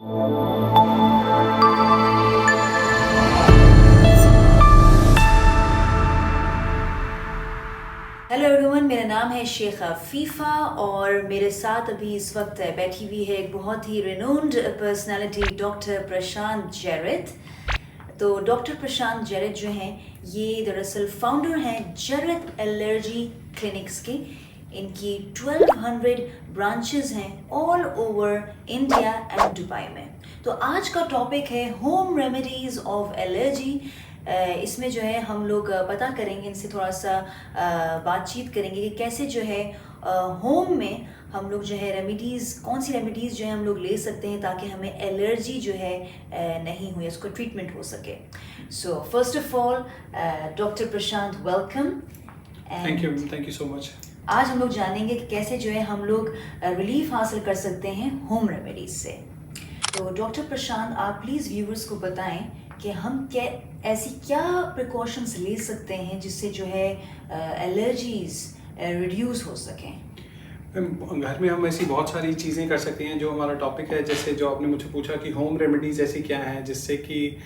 Hello everyone, मेरा नाम है शेख फीफा और मेरे साथ अभी इस वक्त बैठी हुई है एक बहुत ही रिनोन्ड पर्सनालिटी डॉक्टर प्रशांत जेरिथ। तो डॉक्टर प्रशांत जेरिथ जो हैं ये दरअसल फाउंडर हैं जेरिथ एलर्जी क्लिनिक्स के। इनकी 1200 ब्रांचेस हैं all over India and Dubai में। तो आज का टॉपिक है होम रेमेडीज़ ऑफ एलर्जी। इसमें जो है हम लोग पता करेंगे, इनसे थोड़ा सा बातचीत करेंगे कि कैसे जो है होम में हम लोग जो है रेमेडीज़, कौन सी रेमेडीज़ जो है हम लोग ले सकते हैं ताकि हमें एलर्जी जो है नहीं हुई, उसको ट्रीटमेंट हो सके। So first of all doctor Prashant, welcome. Thank you so much. आज हम लोग जानेंगे कि कैसे जो है हम लोग रिलीफ हासिल कर सकते हैं होम रेमेडीज़ से। तो डॉक्टर प्रशांत, आप प्लीज़ व्यूवर्स को बताएं कि हम ऐसी क्या प्रिकॉशंस ले सकते हैं जिससे जो है एलर्जीज़ रिड्यूस हो सकें। घर में हम ऐसी बहुत सारी चीज़ें कर सकते हैं। जो हमारा टॉपिक है, जैसे जो आपने मुझे पूछा कि होम रेमेडीज़ ऐसी क्या हैं जिससे कि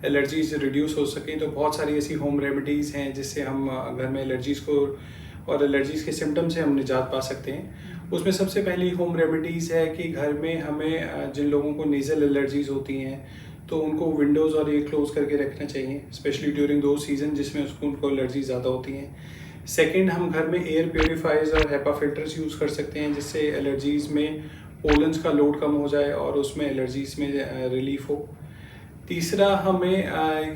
एलर्जीज़ रिड्यूस हो सकें, तो बहुत सारी ऐसी होम रेमेडीज़ हैं जिससे हम घर में एलर्जीज़ को और एलर्जीज़ के सिम्टम्स से हम निजात पा सकते हैं। उसमें सबसे पहली होम रेमेडीज़ है कि घर में हमें जिन लोगों को नेज़ल एलर्जीज़ होती हैं तो उनको विंडोज़ और ये क्लोज़ करके रखना चाहिए, स्पेशली ड्यूरिंग दो सीज़न जिसमें उनको एलर्जी ज़्यादा होती हैं। सेकंड, हम घर में एयर प्योरीफायर्स और हेपा फिल्टर्स यूज़ कर सकते हैं जिससे एलर्जीज़ में पोलन्स का लोड कम हो जाए और उसमें एलर्जीज़ में रिलीफ हो। तीसरा, हमें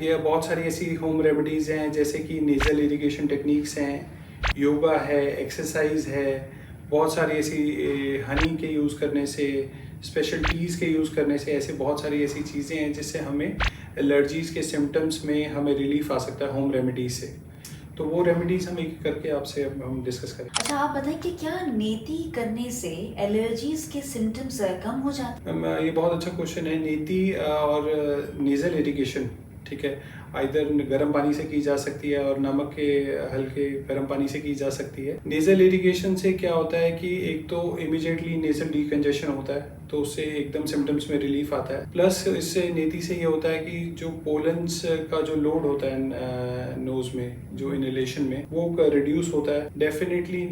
ये बहुत सारी ऐसी होम रेमेडीज़ हैं जैसे कि नेज़ल इरिगेशन टेक्निक्स हैं, योगा है, एक्सरसाइज है, बहुत सारी ऐसी हनी के यूज़ करने से, स्पेशल टीज़ के यूज़ करने से, ऐसे बहुत सारी ऐसी चीज़ें हैं जिससे हमें एलर्जीज़ के सिम्टम्स में हमें रिलीफ आ सकता है होम रेमेडीज़ से। तो वो रेमेडीज़ हम एक करके आपसे हम डिस्कस करें। अच्छा, आप बताएं कि क्या नेती करने से एलर्जीज़ के सिम्टम्स कम हो जाते हैं? ये बहुत अच्छा क्वेश्चन है। नेती और नेज़ल इरिगेशन, ठीक है, आइदर गर्म पानी से की जा सकती है और नमक के हल्के गर्म पानी से की जा सकती है। नेज़ल इरिगेशन से क्या होता है कि एक तो इमीडिएटली नेज़ल डीकंजेशन होता है, तो उससे एकदम सिम्टम्स में रिलीफ आता है। प्लस इससे नेती से ये होता है कि जो पोलन्स का जो लोड होता है नोज में, जो इनहेलेशन में, वो रिड्यूस होता है। डेफिनेटली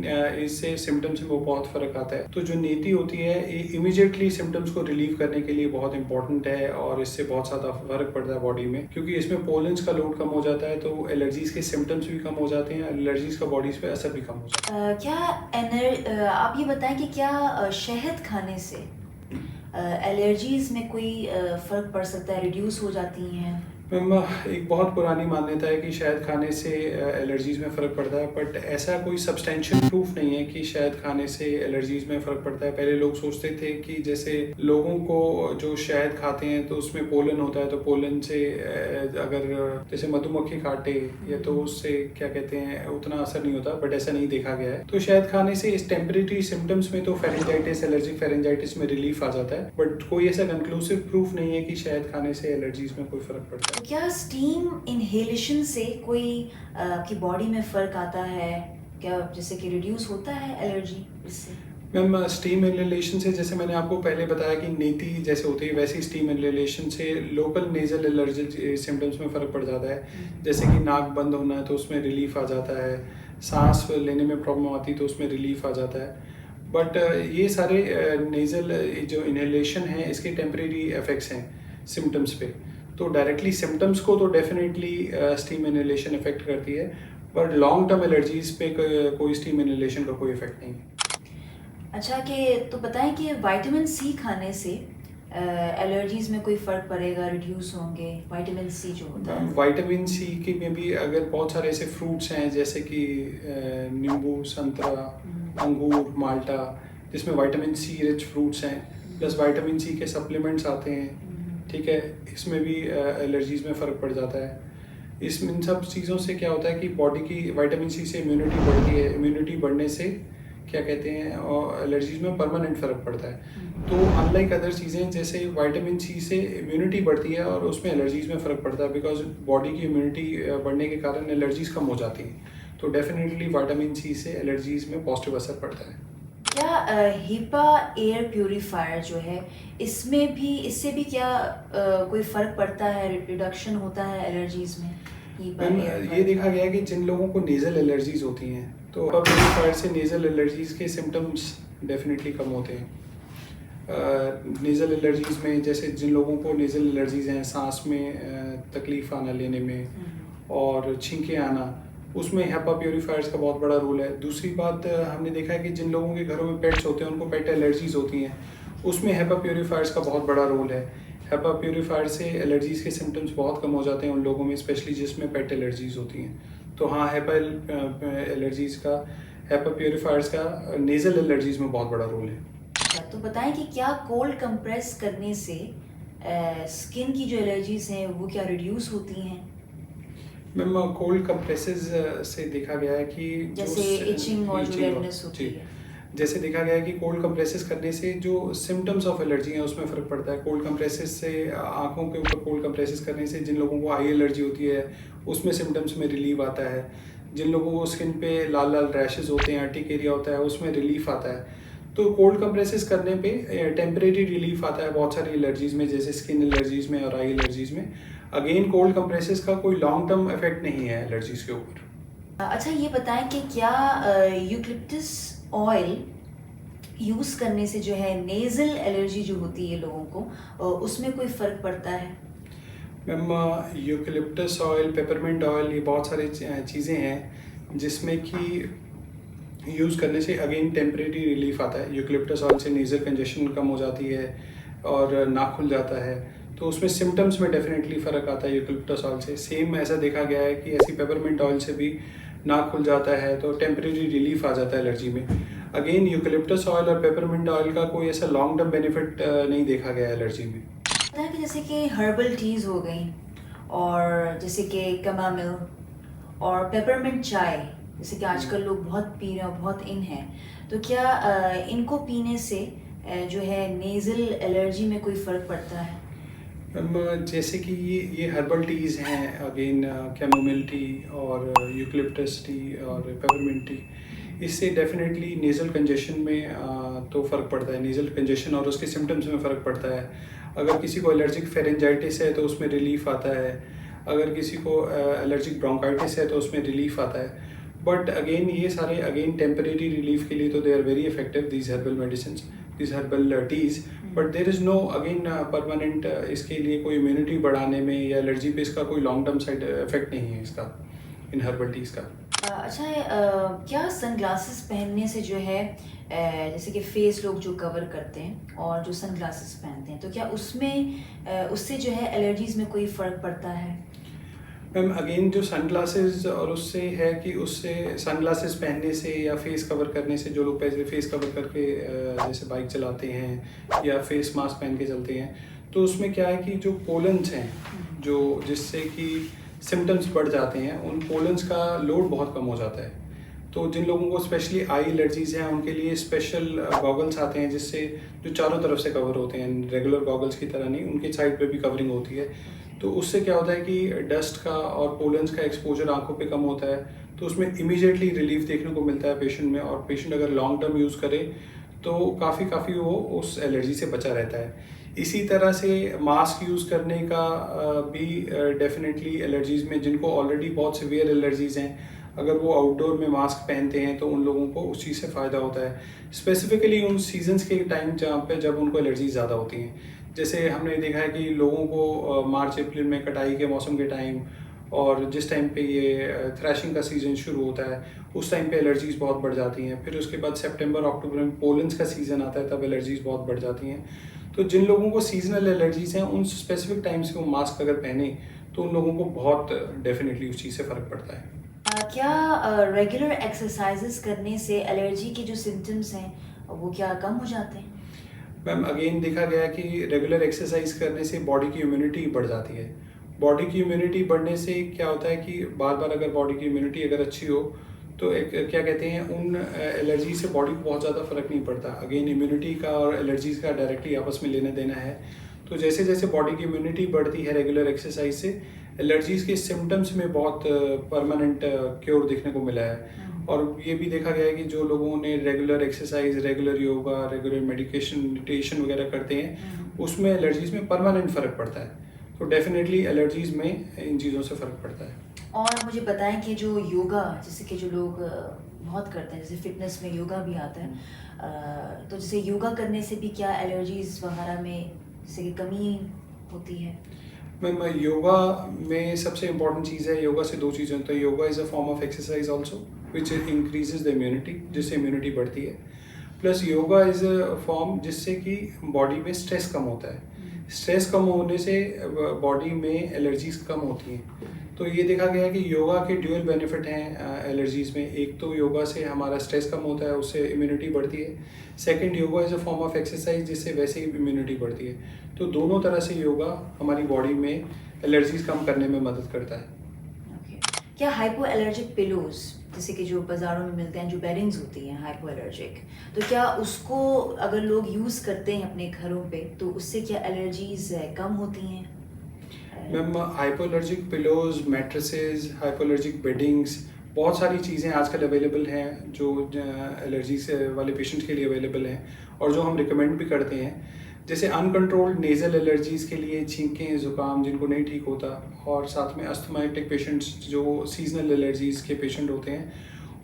इससे सिम्टम्स में वो बहुत फर्क आता है। तो जो नेती होती है इमीडिएटली सिम्टम्स को रिलीव करने के लिए बहुत इंपॉर्टेंट है और इससे बहुत ज़्यादा फर्क पड़ता है बॉडी में, क्योंकि इसमें पोलन्स का लोड कम हो जाता है तो एलर्जीज के सिम्टम्स भी कम हो जाते हैं, एलर्जीज का बॉडीज पे असर भी कम हो जाता है। आप ये बताएं कि क्या शहद खाने से एलर्जीज में कोई फर्क पड़ सकता है, रिड्यूस हो जाती हैं? एक बहुत पुरानी मान्यता है कि शहद खाने से एलर्जीज़ में फ़र्क पड़ता है, बट ऐसा कोई सब्सटेंशियल प्रूफ नहीं है कि शहद खाने से एलर्जीज़ में फ़र्क पड़ता है। पहले लोग सोचते थे कि जैसे लोगों को जो शहद खाते हैं तो उसमें पोलन होता है, तो पोलन से अगर जैसे मधुमक्खी काटे या तो उससे क्या कहते हैं उतना असर नहीं होता, बट ऐसा नहीं देखा गया है। तो शहद खाने से इस टेम्परेरी सिम्टम्स में तो फेरेंजाइटिस, एलर्जिक फेरेंजाइटिस में रिलीफ आ जाता है, बट कोई ऐसा कंक्लूसिव प्रूफ नहीं है कि शहद खाने से एलर्जीज़ में कोई फ़र्क पड़ता है। क्या स्टीम इनहेलेशन से कोई आपकी बॉडी में फ़र्क आता है क्या, जैसे कि रिड्यूस होता है एलर्जी इससे? मैम, स्टीम इनहेलेशन से, जैसे मैंने आपको पहले बताया कि नेती जैसे होती है, वैसी स्टीम इनहेलेशन से लोकल नेजल एलर्जी सिम्टम्स में फ़र्क पड़ जाता है। जैसे कि नाक बंद होना है तो उसमें रिलीफ आ जाता है, सांस लेने में प्रॉब्लम आती तो उसमें रिलीफ आ जाता है। बट ये सारे नेजल जो इनहेलेशन है इसके टेम्परेरी इफेक्ट्स हैं सिम्टम्स पे, तो डायरेक्टली सिम्टम्स को तो डेफिनेटली स्टीम इनहेलेशन इफेक्ट करती है, बट लॉन्ग टर्म एलर्जीज पे कोई स्टीम इनहेलेशन का कोई इफेक्ट नहीं है। अच्छा, कि तो बताएं कि विटामिन सी खाने से एलर्जीज में कोई फ़र्क पड़ेगा, रिड्यूस होंगे विटामिन सी जो होता है? विटामिन सी की में भी अगर बहुत सारे ऐसे फ्रूट्स हैं जैसे कि नींबू, संतरा, अंगूर, माल्टा, जिसमें विटामिन सी रिच फ्रूट्स हैं, प्लस विटामिन सी के सप्लीमेंट्स आते हैं, ठीक है, इसमें भी एलर्जीज में फ़र्क पड़ जाता है। इन सब चीज़ों से क्या होता है कि बॉडी की विटामिन सी से इम्यूनिटी बढ़ती है, इम्यूनिटी बढ़ने से क्या कहते हैं और एलर्जीज में परमानेंट फ़र्क पड़ता है। तो अनलाइक अदर चीज़ें, जैसे विटामिन सी से इम्यूनिटी बढ़ती है और उसमें एलर्जीज में फ़र्क पड़ता है, बिकॉज बॉडी की इम्यूनिटी बढ़ने के कारण एलर्जीज कम हो जाती हैं। तो डेफिनेटली विटामिन सी से एलर्जीज में पॉजिटिव असर पड़ता है। क्या HEPA एयर प्यूरीफायर जो है इससे भी क्या कोई फ़र्क पड़ता है, रिडक्शन होता है एलर्जीज़ में HEPA मैम एयर ये देखा प्यूरीफायर? गया है कि जिन लोगों को नेज़ल एलर्जीज होती हैं तो HEPA प्यूरीफायर से नेज़ल एलर्जीज के सिम्टम्स डेफिनेटली कम होते हैं। नेज़ल एलर्जीज में जैसे जिन लोगों को नेज़ल एलर्जीज हैं, सांस में तकलीफ़ आना लेने में और छींके आना, उसमें HEPA प्यूरीफायर्स का बहुत बड़ा रोल है। दूसरी बात हमने देखा है कि जिन लोगों के घरों में पेट्स होते हैं उनको पेट एलर्जीज होती हैं, उसमें HEPA प्यूरीफायर्स का बहुत बड़ा रोल है। HEPA प्यूरीफायर से एलर्जीज के सिम्टम्स बहुत कम हो जाते हैं उन लोगों में, स्पेशली जिसमें पेट एलर्जीज होती हैं। तो हाँ, HEPA प्यूरीफायर्स का नेज़ल एलर्जीज में बहुत बड़ा रोल है। अच्छा, तो बताएं कि क्या कोल्ड कंप्रेस करने से स्किन की जो एलर्जीज़ हैं वो क्या रिड्यूस होती हैं? मैम कोल्ड कंप्रेसेस से देखा गया है कि जैसे इचिंग और जो रेडनेस होती जी, है। जैसे देखा गया है कि कोल्ड कंप्रेसेस करने से जो सिम्टम्स ऑफ एलर्जी हैं उसमें फ़र्क पड़ता है। कोल्ड कंप्रेसेस से आँखों के ऊपर कोल्ड कंप्रेसेस करने से जिन लोगों को आई एलर्जी होती है उसमें सिम्टम्स में रिलीफ आता है। जिन लोगों को स्किन पे लाल लाल रैशेस होते हैं, अर्टिक एरिया होता है, उसमें रिलीफ आता है। तो कोल्ड कंप्रेसेस करने पे टेम्परेरी रिलीफ आता है बहुत सारी एलर्जीज़ में, जैसे स्किन एलर्जीज़ में और आई एलर्जीज़ में। अगेन कोल्ड कंप्रेसेस का कोई लॉन्ग टर्म इफेक्ट नहीं है एलर्जीज़ के ऊपर। अच्छा, ये बताएं कि क्या यूकलिप्टस ऑयल यूज़ करने से जो है नेज़ल एलर्जी जो होती है लोगों को उसमें कोई फ़र्क पड़ता है? Ma'am eucalyptus oil, peppermint oil, ये बहुत सारी चीज़ें हैं जिसमें कि यूज़ करने से अगेन टेम्परेरी रिलीफ आता है। यूकलिप्टस ऑयल से नेज़ल कंजेशन कम हो जाती है और नाक खुल जाता है, तो उसमें सिम्टम्स में डेफिनेटली फ़र्क आता है यूकलिप्टस ऑयल से। सेम ऐसा देखा गया है कि ऐसी पेपरमिंट ऑयल से भी नाक खुल जाता है, तो टेम्परेरी रिलीफ आ जाता है एलर्जी में। अगेन यूकलिप्टस ऑयल और पेपरमिंट ऑयल का कोई ऐसा लॉन्ग टर्म बेनिफिट नहीं देखा गया एलर्जी में। पता है कि जैसे कि हर्बल टीज़ हो गई और जैसे कि कैमोमिल और पेपरमिंट चाय, जैसे कि आजकल लोग बहुत पी रहे हैं, बहुत इन है, तो क्या इनको पीने से जो है नेज़ल एलर्जी में कोई फ़र्क पड़ता है? मैम जैसे कि ये हर्बल टीज़ हैं, अगेन कैमोमिल टी और यूकलिप्टस टी और पेपरमिंट टी, इससे डेफिनेटली नेज़ल कंजेशन में तो फ़र्क पड़ता है। नेज़ल कंजेशन और उसके सिम्टम्स में फ़र्क पड़ता है। अगर किसी को एलर्जिक फेरेंजाइटिस है तो उसमें रिलीफ आता है। अगर किसी को एलर्जिक ब्रोंकाइटिस है तो उसमें रिलीफ आता है। बट अगेन ये सारे अगेन टेम्परेरी रिलीफ के लिए तो they are very effective, these herbal medicine, these herbal teas, but there is no again permanent इसके लिए कोई इम्यूनिटी बढ़ाने में या एलर्जी पे इसका कोई लॉन्ग टर्म साइड इफेक्ट नहीं है इसका, इन हर्बल टीज़ का। अच्छा, क्या सनग्लासेस पहनने से जो है जैसे कि फेस लोग जो कवर करते हैं और जो सनग्लासेस पहनते हैं, तो क्या उससे जो है एलर्जीज़ में कोई फ़र्क पड़ता है? मैम अगेन जो सनग्लासेस और उससे है कि उससे सनग्लासेस पहनने से या फेस कवर करने से, जो लोग पहले फेस कवर करके जैसे बाइक चलाते हैं या फेस मास्क पहन के चलते हैं, तो उसमें क्या है कि जो पोलन्स हैं जो जिससे कि सिम्टम्स बढ़ जाते हैं, उन पोलन्स का लोड बहुत कम हो जाता है। तो जिन लोगों को स्पेशली आई एलर्जीज़ हैं उनके लिए स्पेशल गॉगल्स आते हैं जिससे जो चारों तरफ से कवर होते हैं, रेगुलर गॉगल्स की तरह नहीं, उनकी साइड पे भी कवरिंग होती है। तो उससे क्या होता है कि डस्ट का और पोलन्स का एक्सपोजर आंखों पे कम होता है, तो उसमें इमीडिएटली रिलीफ देखने को मिलता है पेशेंट में, और पेशेंट अगर लॉन्ग टर्म यूज़ करे तो काफ़ी वो उस एलर्जी से बचा रहता है। इसी तरह से मास्क यूज़ करने का भी डेफिनेटली एलर्जीज़ में, जिनको ऑलरेडी बहुत सीवियर एलर्जीज़ हैं, अगर वो आउटडोर में मास्क पहनते हैं तो उन लोगों को उस चीज़ से फ़ायदा होता है, स्पेसिफिकली उन सीजन्स के टाइम जब उनको एलर्जी ज़्यादा होती हैं। जैसे हमने देखा है कि लोगों को मार्च अप्रैल में कटाई के मौसम के टाइम और जिस टाइम पे ये थ्रैशिंग का सीज़न शुरू होता है उस टाइम पे एलर्जीज़ बहुत बढ़ जाती हैं। फिर उसके बाद सितंबर अक्टूबर में पोलन्स का सीज़न आता है, तब एलर्जीज़ बहुत बढ़ जाती हैं। तो जिन लोगों को सीजनल एलर्जीज़ हैं उन स्पेसिफिक टाइम से वो मास्क अगर पहने तो उन लोगों को बहुत डेफिनेटली उस चीज़ से फ़र्क पड़ता है। क्या रेगुलर एक्सरसाइजेस करने से एलर्जी के जो सिम्टम्स हैं वो क्या कम हो जाते हैं? मैम अगेन देखा गया कि रेगुलर एक्सरसाइज करने से बॉडी की इम्यूनिटी बढ़ जाती है। बॉडी की इम्यूनिटी बढ़ने से क्या होता है कि बार बार अगर बॉडी की इम्यूनिटी अगर अच्छी हो तो एक क्या कहते हैं, उन एलर्जी से बॉडी को बहुत ज़्यादा फर्क नहीं पड़ता। अगेन इम्यूनिटी का और एलर्जीज़ का डायरेक्टली आपस में लेना देना है। तो जैसे जैसे बॉडी की इम्यूनिटी बढ़ती है रेगुलर एक्सरसाइज से, एलर्जीज़ के सिम्टम्स में बहुत परमानेंट क्योर देखने को मिला है। और ये भी देखा गया है कि जो लोगों ने regular exercise, regular yoga, regular meditation वगैरह करते हैं उसमें एलर्जीज में परमानेंट फ़र्क पड़ता है। तो डेफिनेटली एलर्जीज में इन चीज़ों से फ़र्क पड़ता है। और मुझे बताएं कि जो योगा, जैसे कि जो लोग बहुत करते हैं, जैसे फिटनेस में योगा भी आता है, तो जैसे योगा करने से भी क्या एलर्जीज वगैरह में जैसे कि कमी होती है? मैम, योगा में सबसे इम्पॉर्टेंट चीज़ है, योगा से दो चीज़ें होती है। Yoga is a form of exercise also which increases the immunity, जिससे इम्यूनिटी बढ़ती है। Plus yoga is a form जिससे कि बॉडी में स्ट्रेस कम होता है। स्ट्रेस कम होने से बॉडी में एलर्जीज कम होती हैं। तो ये देखा गया है कि योगा के ड्यूअल बेनिफिट हैं एलर्जीज में। एक तो योगा से हमारा स्ट्रेस कम होता है, उससे इम्यूनिटी बढ़ती है। Second, yoga is a form of exercise जिससे वैसे ही इम्यूनिटी बढ़ती है। तो दोनों तरह से योगा हमारी बॉडी में एलर्जीज कम करने में मदद करता है। क्या हाइपो एलर्जिक पिलोज, जैसे कि जो बाज़ारों में मिलते हैं, जो बेडिंग्स होती हैं हाइपो एलर्जिक, तो क्या उसको अगर लोग यूज़ करते हैं अपने घरों पे तो उससे क्या एलर्जीज कम होती हैं? मैम, हाइपोएलर्जिक पिलोज, मैट्रेसेस, हाइपोएलर्जिक बेडिंग्स, बहुत सारी चीज़ें आजकल अवेलेबल हैं जो एलर्जी से वाले पेशेंट्स के लिए अवेलेबल हैं और जो हम रिकमेंड भी करते हैं। जैसे अनकंट्रोल्ड नेज़ल एलर्जीज़ के लिए छींकें, ज़ुकाम जिनको नहीं ठीक होता, और साथ में अस्थमाटिक पेशेंट्स जो सीजनल एलर्जीज़ के पेशेंट होते हैं,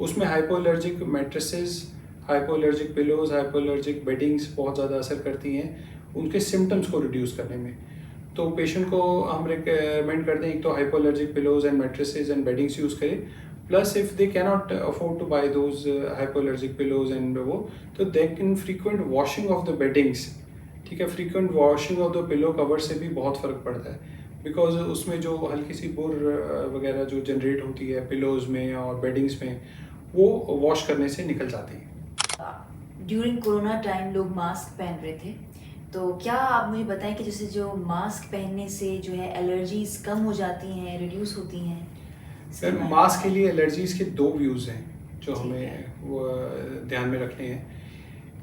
उसमें हाइपोएलर्जिक मैट्रेसेस, हाइपोएलर्जिक पिलोज, हाइपोएलर्जिक बेडिंग्स बहुत ज़्यादा असर करती हैं उनके सिम्टम्स को रिड्यूस करने में। तो पेशेंट को हम रिकमेंड करते हैं एक तो hypoallergenic pillows and mattresses and beddings use करें। Plus if they can not afford to buy those hypoallergenic pillows and वो, तो they can frequent washing of the beddings. ठीक है, frequent washing of the pillow cover से भी बहुत फ़र्क पड़ता है, बिकॉज उसमें जो हल्की सी बुर वगैरह जो जनरेट होती है पिलोज में और बेडिंग्स में, वो वॉश करने से निकल जाती है। ड्यूरिंग कोरोना टाइम लोग मास्क पहन रहे थे, तो क्या आप मुझे बताएं कि जैसे जो मास्क पहनने से जो है एलर्जीज कम हो जाती हैं, रिड्यूस होती हैं? सर, मास्क के लिए एलर्जीज के दो व्यूज़ हैं जो ठीक हमें है। वो ध्यान में रखने हैं।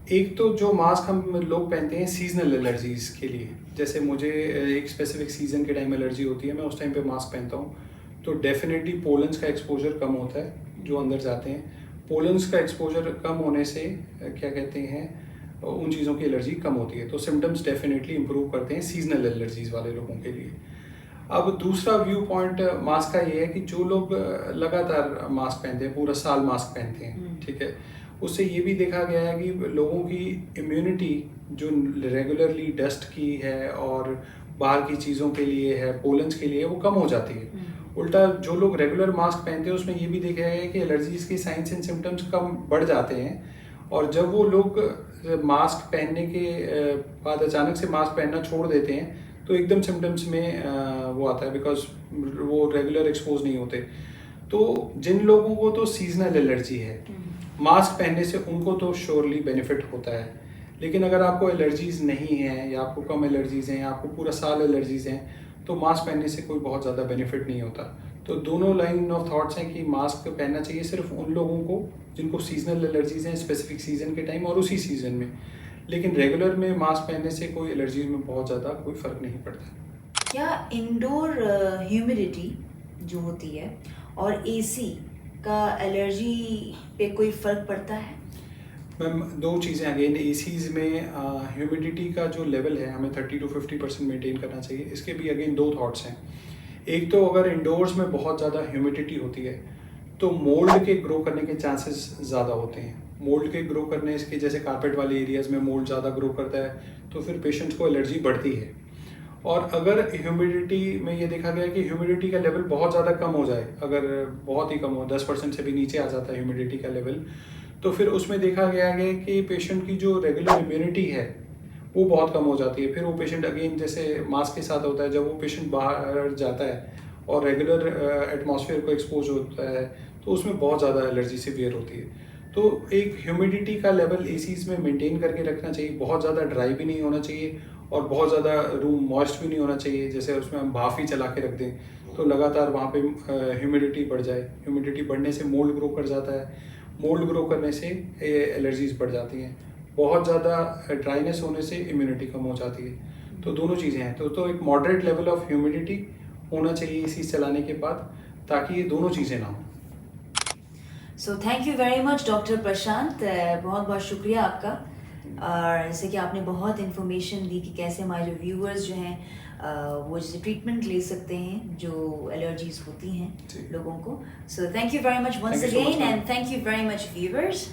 एक तो जो मास्क हम लोग पहनते हैं सीजनल एलर्जीज़ के लिए, जैसे मुझे एक स्पेसिफिक सीज़न के टाइम एलर्जी होती है, मैं उस टाइम पे मास्क पहनता हूँ, तो डेफिनेटली पोलन्स का एक्सपोजर कम होता है जो अंदर जाते हैं। पोलन्स का एक्सपोजर कम होने से क्या कहते हैं, उन चीज़ों की एलर्जी कम होती है। तो सिम्टम्स डेफिनेटली इंप्रूव करते हैं सीजनल एलर्जीज़ वाले लोगों के लिए। अब दूसरा व्यू पॉइंट मास्क का ये है कि जो लोग लगातार मास्क पहनते हैं, पूरा साल मास्क पहनते हैं, ठीक है, उससे ये भी देखा गया है कि लोगों की इम्यूनिटी जो रेगुलरली डस्ट की है और बाहर की चीज़ों के लिए है, पोलन्स के लिए, वो कम हो जाती है। उल्टा जो लोग रेगुलर मास्क पहनते हैं उसमें ये भी देखा गया है कि एलर्जीज के साइंस एंड सिम्टम्स कम बढ़ जाते हैं। और जब वो लोग मास्क पहनने के बाद अचानक से मास्क पहनना छोड़ देते हैं तो एकदम सिम्टम्स में वो आता है, बिकॉज वो रेगुलर एक्सपोज नहीं होते। तो जिन लोगों को तो सीजनल एलर्जी है, मास्क पहनने से उनको तो श्योरली बेनिफिट होता है। लेकिन अगर आपको एलर्जीज़ नहीं हैं या आपको कम एलर्जीज़ हैं या आपको पूरा साल एलर्जीज़ हैं, तो मास्क पहनने से कोई बहुत ज़्यादा बेनिफिट नहीं होता। तो दोनों लाइन ऑफ थॉट्स हैं कि मास्क पहनना चाहिए सिर्फ उन लोगों को जिनको सीजनल एलर्जीज़ हैं स्पेसिफिक सीज़न के टाइम और उसी सीज़न में, लेकिन रेगुलर में मास्क पहनने से कोई एलर्जी में बहुत ज़्यादा कोई फ़र्क नहीं पड़ता। क्या इंडोर ह्यूमिडिटी जो होती है और एसी का एलर्जी पे कोई फ़र्क पड़ता है? मैम, दो चीज़ें अगेन, एसीज़ में ह्यूमिडिटी का जो लेवल है हमें 30 to 50% मेंटेन करना चाहिए। इसके भी अगेन दो थॉट्स हैं। एक तो अगर इंडोर्स में बहुत ज़्यादा ह्यूमिडिटी होती है तो मोल्ड के ग्रो करने के चांसेस ज़्यादा होते हैं। मोल्ड के ग्रो करने इसके, जैसे कारपेट वाले एरियाज़ में मोल्ड ज़्यादा ग्रो करता है तो फिर पेशेंट्स को एलर्जी बढ़ती है। और अगर ह्यूमिडिटी में ये देखा गया कि ह्यूमिडिटी का लेवल बहुत ज़्यादा कम हो जाए, अगर बहुत ही कम हो, 10% से भी नीचे आ जाता है ह्यूमिडिटी का लेवल, तो फिर उसमें देखा गया है कि पेशेंट की जो रेगुलर इम्यूनिटी है वो बहुत कम हो जाती है। फिर वो पेशेंट अगेन जैसे मास्क के साथ होता है, जब वो पेशेंट बाहर जाता है और रेगुलर एटमॉस्फेयर को एक्सपोज होता है तो उसमें बहुत ज़्यादा एलर्जी सीवियर होती है। तो एक ह्यूमिडिटी का लेवल एसीज़ में मेंटेन करके रखना चाहिए। बहुत ज़्यादा ड्राई भी नहीं होना चाहिए और बहुत ज़्यादा रूम मॉइस्ट भी नहीं होना चाहिए, जैसे उसमें हम भाफ़ ही चला के रख दें तो लगातार वहाँ पे ह्यूमिडिटी बढ़ जाए। ह्यूमिडिटी बढ़ने से मोल्ड ग्रो कर जाता है, मोल्ड ग्रो करने से एलर्जीज बढ़ जाती हैं। बहुत ज़्यादा ड्राइनेस होने से इम्यूनिटी कम हो जाती है। तो दोनों चीज़ें हैं। तो एक मॉडरेट लेवल ऑफ ह्यूमिडिटी होना चाहिए एसी चलाने के बाद, ताकि ये दोनों चीज़ें ना हो। So thank you very much doctor Prashant, बहुत बहुत शुक्रिया आपका। और जैसे कि आपने बहुत इन्फॉर्मेशन दी कि कैसे हमारे जो व्यूअर्स जो हैं वो जैसे ट्रीटमेंट ले सकते हैं जो एलर्जीज होती हैं जी। लोगों को। So thank you very much once Thank you so much, again ma'am. And thank you very much viewers.